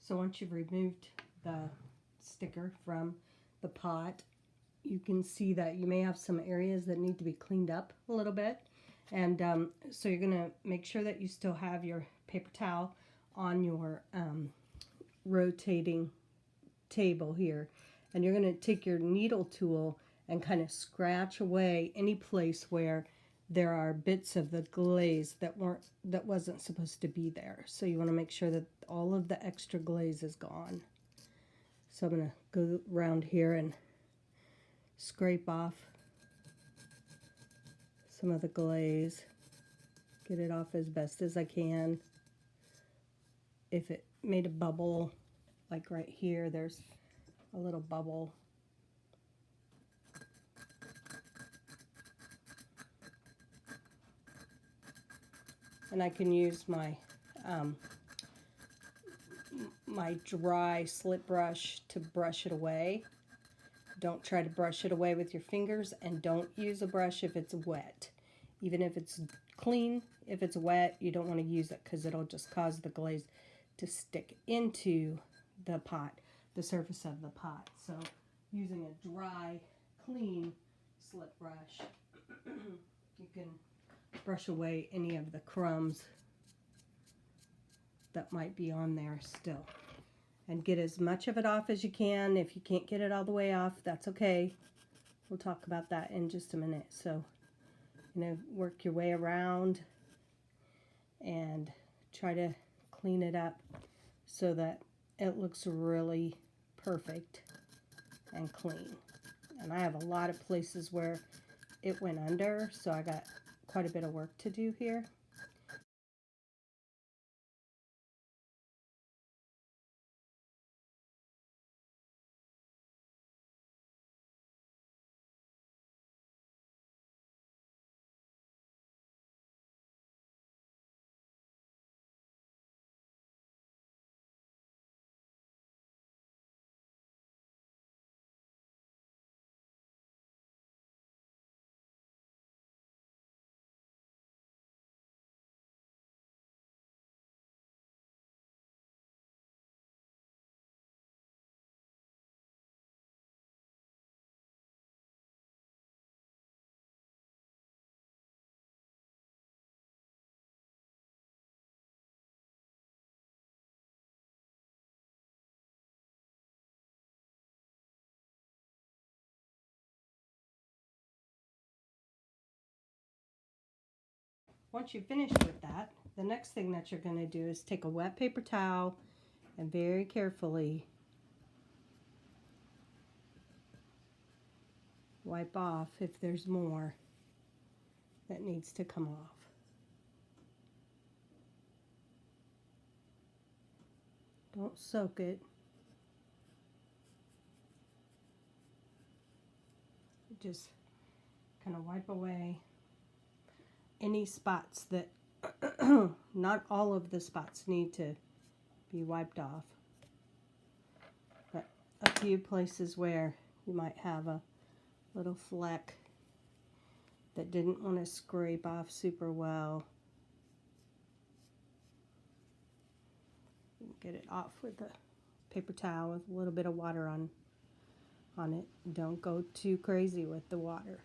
So once you've removed the sticker from the pot, you can see that you may have some areas that need to be cleaned up a little bit. And so you're going to make sure that you still have your paper towel on your rotating table here. And you're going to take your needle tool and kind of scratch away any place where there are bits of the glaze that wasn't supposed to be there. So you want to make sure that all of the extra glaze is gone. So I'm going to go around here and scrape off some of the glaze, get it off as best as I can. If it made a bubble, like right here, there's a little bubble. And I can use my my dry slip brush to brush it away. Don't try to brush it away with your fingers, and don't use a brush if it's wet. Even if it's clean, if it's wet, you don't want to use it because it'll just cause the glaze to stick into the pot, the surface of the pot. So using a dry, clean slip brush, you can brush away any of the crumbs that might be on there still. And get as much of it off as you can. If you can't get it all the way off, that's okay. We'll talk about that in just a minute. So, work your way around and try to clean it up so that it looks really perfect and clean. And I have a lot of places where it went under, so I got quite a bit of work to do here. Once you've finished with that, the next thing that you're going to do is take a wet paper towel and very carefully wipe off if there's more that needs to come off. Don't soak it. Just kind of wipe away any spots that, not all of the spots need to be wiped off, but a few places where you might have a little fleck that didn't want to scrape off super well. Get it off with a paper towel with a little bit of water on it. Don't go too crazy with the water,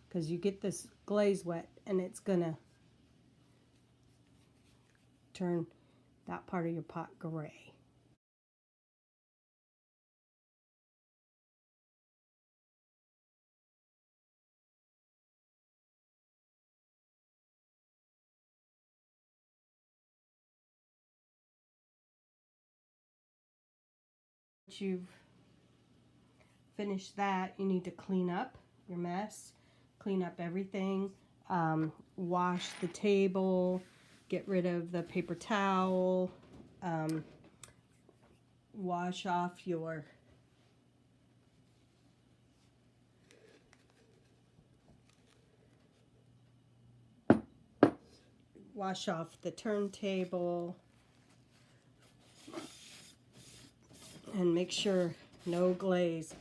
because you get this glaze wet and it's gonna turn that part of your pot gray. Once you've finished that, you need to clean up your mess, clean up everything, wash the table, get rid of the paper towel, wash off your the turntable, and make sure no glaze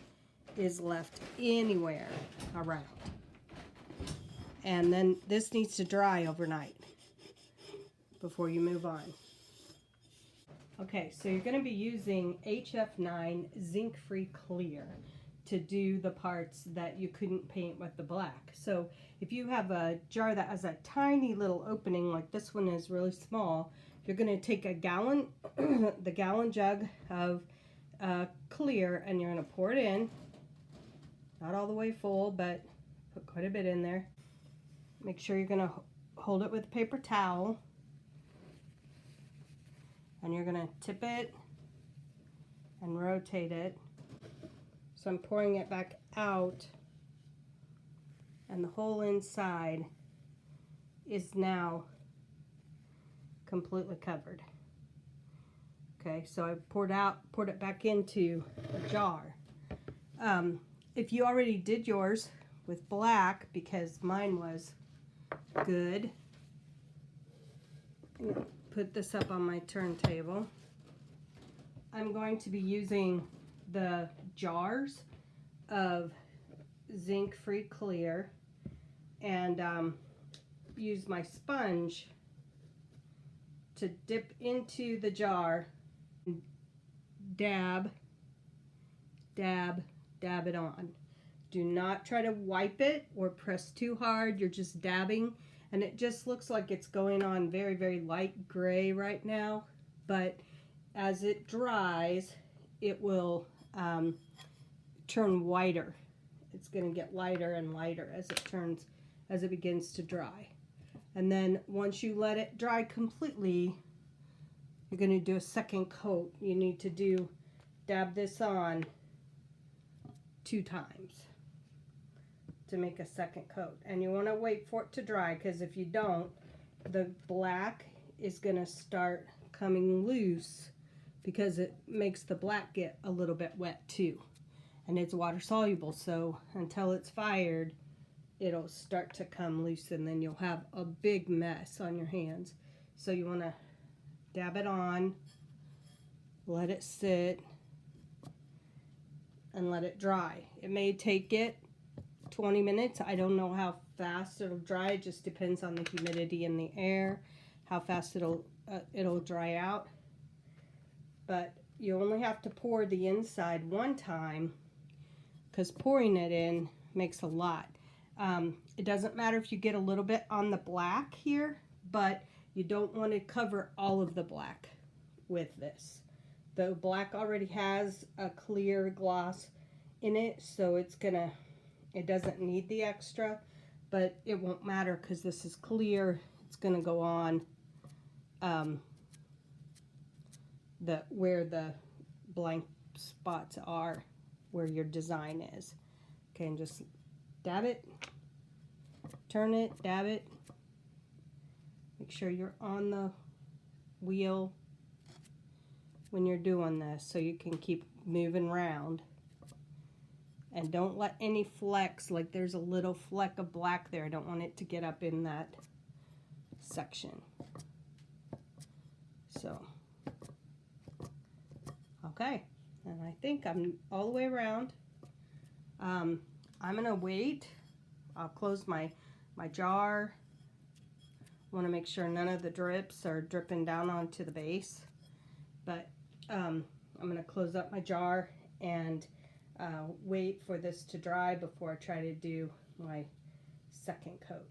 is left anywhere around. And then this needs to dry overnight before you move on. Okay, so you're going to be using HF9 zinc-free clear to do the parts that you couldn't paint with the black. So if you have a jar that has a tiny little opening, like this one is really small, you're going to take a gallon, the gallon jug of clear, and you're going to pour it in. Not all the way full, but put quite a bit in there. Make sure you're going to hold it with a paper towel. And you're going to tip it and rotate it. So I'm pouring it back out, and the whole inside is now completely covered. Okay, so I poured it back into a jar. If you already did yours with black, because mine was good, put this up on my turntable. I'm going to be using the jars of zinc-free clear and use my sponge to dip into the jar, dab, dab, dab it on. Do not try to wipe it or press too hard. You're just dabbing, and it just looks like it's going on very, very light gray right now, but as it dries, it will turn whiter. It's going to get lighter and lighter as it begins to dry. And then once you let it dry completely, you're going to do a second coat. You need to dab this on 2 times to make a second coat. And you want to wait for it to dry, because if you don't, the black is going to start coming loose, because it makes the black get a little bit wet too. And it's water soluble, so until it's fired, it'll start to come loose, and then you'll have a big mess on your hands. So you want to dab it on, let it sit, and let it dry. It may take it 20 minutes. I don't know how fast it'll dry. It just depends on the humidity in the air, how fast it'll dry out. But you only have to pour the inside one time, because pouring it in makes a lot. It doesn't matter if you get a little bit on the black here, but you don't want to cover all of the black with this. The black already has a clear gloss in it, so it doesn't need the extra, but it won't matter because this is clear. It's gonna go on where the blank spots are, where your design is. Okay, and just dab it, turn it, dab it. Make sure you're on the wheel when you're doing this, so you can keep moving around. And don't let any flecks, like there's a little fleck of black there, I don't want it to get up in that section. So, okay, and I think I'm all the way around. I'm gonna wait. I'll close my jar. I want to make sure none of the drips are dripping down onto the base. But I'm gonna close up my jar and wait for this to dry before I try to do my second coat.